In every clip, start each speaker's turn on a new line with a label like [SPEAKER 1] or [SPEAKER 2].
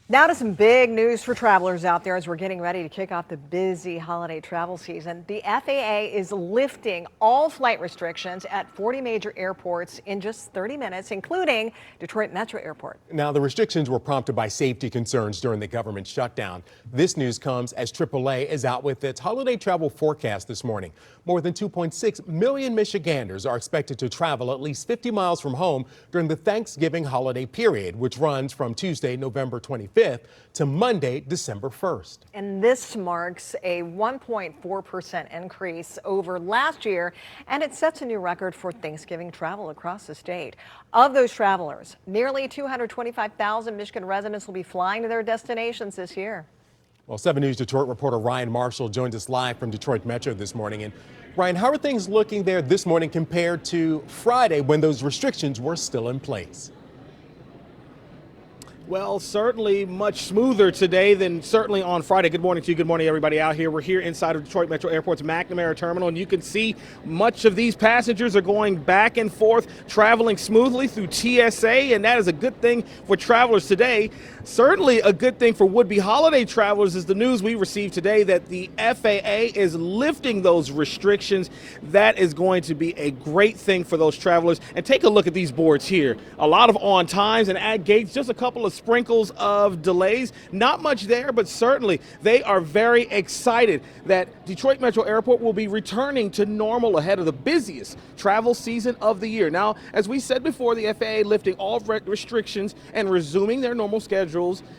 [SPEAKER 1] Now to some big news for travelers out there as we're getting ready to kick off the busy holiday travel season. The FAA is lifting all flight restrictions at 40 major airports in just 30 minutes, including Detroit Metro Airport.
[SPEAKER 2] Now, the restrictions were prompted by safety concerns during the government shutdown. This news comes as AAA is out with its holiday travel forecast this morning. More than 2.6 million Michiganders are expected to travel at least 50 miles from home during the Thanksgiving holiday period, which runs from Tuesday, November 25th to Monday, December 1st.
[SPEAKER 1] And this marks a 1.4% increase over last year, and it sets a new record for Thanksgiving travel across the state. Of those travelers, nearly 225,000 Michigan residents will be flying to their destinations this year.
[SPEAKER 2] Well, 7 News Detroit reporter Ryan Marshall joins us live from Detroit Metro this morning. And Ryan, how are things looking there this morning compared to Friday when those restrictions were still in place?
[SPEAKER 3] Well, certainly much smoother today than certainly on Friday. Good morning to you. Good morning, everybody out here. We're here inside of Detroit Metro Airport's McNamara Terminal, and you can see much of these passengers are going back and forth, traveling smoothly through TSA, and that is a good thing for travelers today. Certainly a good thing for would-be holiday travelers is the news we received today that the FAA is lifting those restrictions. That is going to be a great thing for those travelers. And take a look at these boards here. A lot of on times and at gates, just a couple of sprinkles of delays. Not much there, but certainly they are very excited that Detroit Metro Airport will be returning to normal ahead of the busiest travel season of the year. Now, as we said before, the FAA lifting all restrictions and resuming their normal schedules.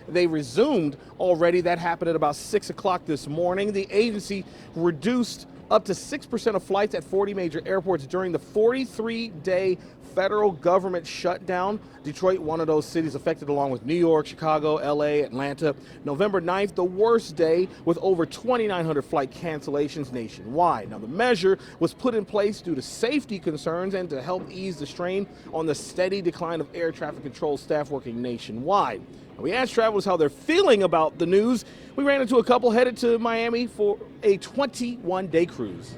[SPEAKER 3] They resumed already. That happened at about 6 o'clock this morning. The agency reduced up to 6% of flights at 40 major airports during the 43-day federal government shutdown. Detroit, one of those cities affected along with New York, Chicago, LA, Atlanta. November 9th, the worst day with over 2,900 flight cancellations nationwide. Now, the measure was put in place due to safety concerns and to help ease the strain on the steady decline of air traffic control staff working nationwide. We asked travelers how they're feeling about the news. We ran into a couple headed to Miami for a 21-day cruise.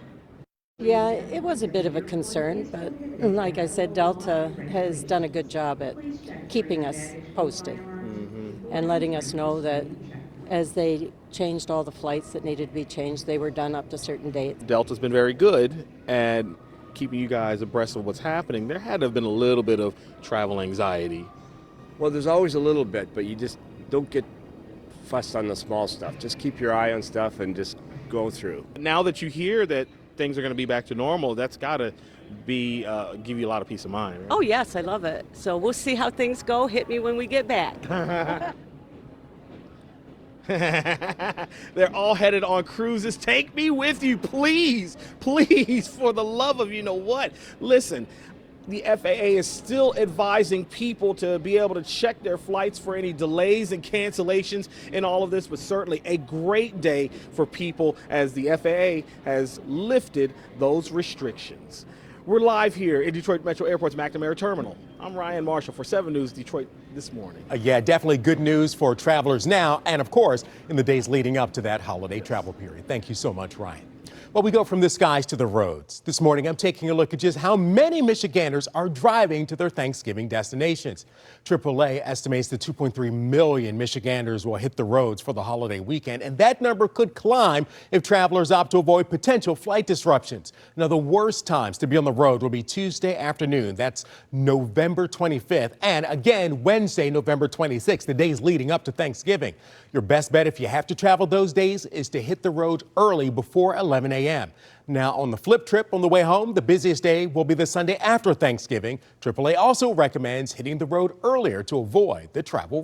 [SPEAKER 4] Yeah, it was a bit of a concern, but like I said, Delta has done a good job at keeping us posted and letting us know that as they changed all the flights that needed to be changed, they were done up to certain dates.
[SPEAKER 3] Delta's been very good at keeping you guys abreast of what's happening. There had to have been a little bit of travel anxiety.
[SPEAKER 5] Well, there's always a little bit, but you just don't get fussed on the small stuff. Just keep your eye on stuff and just go through.
[SPEAKER 3] Now that you hear that things are going to be back to normal, that's got to be give you a lot of peace of mind, right?
[SPEAKER 4] Oh, yes, I love it. So we'll see how things go. Hit me when we get back.
[SPEAKER 3] They're all headed on cruises. Take me with you, please. Please, for the love of you know what. Listen. The FAA is still advising people to be able to check their flights for any delays and cancellations in all of this, but certainly a great day for people as the FAA has lifted those restrictions. We're live here in Detroit Metro Airport's McNamara Terminal. I'm Ryan Marshall for 7 News Detroit this morning.
[SPEAKER 2] Yeah, definitely good news for travelers now and, of course, in the days leading up to that holiday travel period. Thank you so much, Ryan. Well, we go from the skies to the roads. This morning, I'm taking a look at just how many Michiganders are driving to their Thanksgiving destinations. AAA estimates that 2.3 million Michiganders will hit the roads for the holiday weekend, and that number could climb if travelers opt to avoid potential flight disruptions. Now, the worst times to be on the road will be Tuesday afternoon. That's November 25th, and again, Wednesday, November 26th, the days leading up to Thanksgiving. Your best bet if you have to travel those days is to hit the road early before 11 a.m. Now, on the flip trip on the way home, the busiest day will be the Sunday after Thanksgiving. AAA also recommends hitting the road earlier to avoid the travel